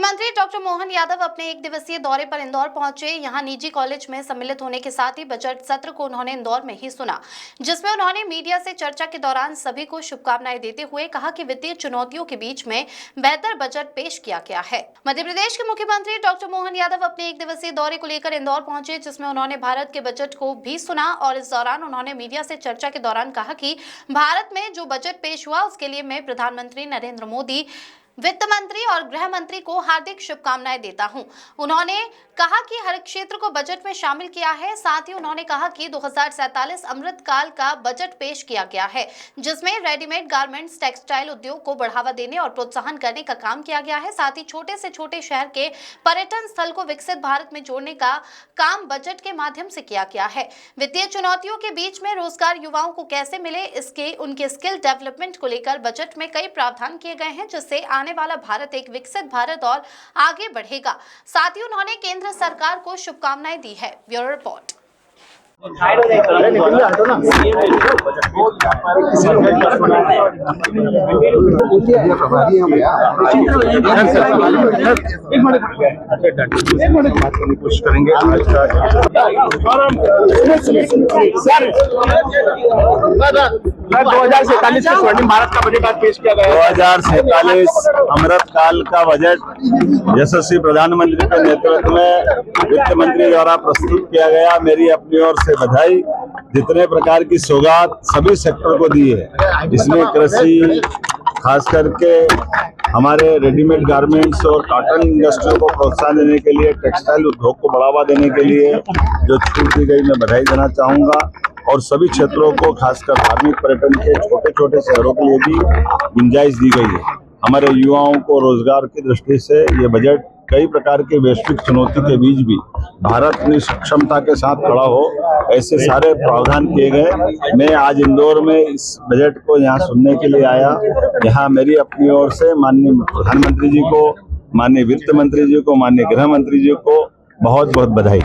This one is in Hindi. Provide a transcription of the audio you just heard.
मुख्यमंत्री डॉक्टर मोहन यादव अपने एक दिवसीय दौरे पर इंदौर पहुंचे। यहां निजी कॉलेज में सम्मिलित होने के साथ ही बजट सत्र को उन्होंने इंदौर में ही सुना, जिसमें उन्होंने मीडिया से चर्चा के दौरान सभी को शुभकामनाएं देते हुए कहा कि वित्तीय चुनौतियों के बीच में बेहतर बजट पेश किया गया है। मध्य प्रदेश के मुख्यमंत्री डॉक्टर मोहन यादव अपने एक दिवसीय दौरे को लेकर इंदौर पहुंचे, जिसमें उन्होंने भारत के बजट को भी सुना और इस दौरान उन्होंने मीडिया से चर्चा के दौरान कहा कि भारत में जो बजट पेश हुआ उसके लिए मैं प्रधानमंत्री नरेंद्र मोदी, वित्त मंत्री और गृह मंत्री को हार्दिक शुभकामनाएं देता हूं। उन्होंने कहा कि हर क्षेत्र को बजट में शामिल किया है। साथ ही उन्होंने कहा कि 2047 अमृत काल का बजट पेश किया गया है, जिसमें रेडीमेड गारमेंट्स, टेक्सटाइल उद्योग को बढ़ावा देने और प्रोत्साहन करने का काम किया गया है। साथ ही छोटे से छोटे शहर के पर्यटन स्थल को विकसित भारत में जोड़ने का काम बजट के माध्यम से किया गया है। वित्तीय चुनौतियों के बीच में रोजगार युवाओं को कैसे मिले, इसके उनके स्किल डेवलपमेंट को लेकर बजट में कई प्रावधान किए गए हैं, जिससे आने वाला भारत एक विकसित भारत और आगे बढ़ेगा। साथ ही उन्होंने केंद्र सरकार को शुभकामनाएं दी है। Bureau report. कुछ करेंगे आज का 2047 के स्वर्णिम भारत का बजट आज पेश किया गया। 2047 अमृत काल का बजट यशस्वी प्रधानमंत्री के नेतृत्व में वित्त मंत्री द्वारा प्रस्तुत किया गया। मेरी अपनी ओर से बधाई। जितने प्रकार की सौगात सभी सेक्टर को दी है, इसमें कृषि, खास करके हमारे रेडीमेड गारमेंट्स और कॉटन इंडस्ट्री को प्रोत्साहन देने के लिए, टेक्सटाइल उद्योग को बढ़ावा देने के लिए जो छूट दी गई, मैं बधाई देना चाहूँगा। और सभी क्षेत्रों को, खासकर धार्मिक पर्यटन के छोटे छोटे शहरों के लिए भी गुंजाइश दी गई है। हमारे युवाओं को रोजगार की दृष्टि से ये बजट कई प्रकार के वैश्विक चुनौती के बीच भी भारत अपनी सक्षमता के साथ खड़ा हो, ऐसे सारे प्रावधान किए गए। मैं आज इंदौर में इस बजट को यहाँ सुनने के लिए आया। यहाँ मेरी अपनी ओर से माननीय प्रधानमंत्री जी को, माननीय वित्त मंत्री जी को, माननीय गृह मंत्री जी को बहुत बहुत बधाई।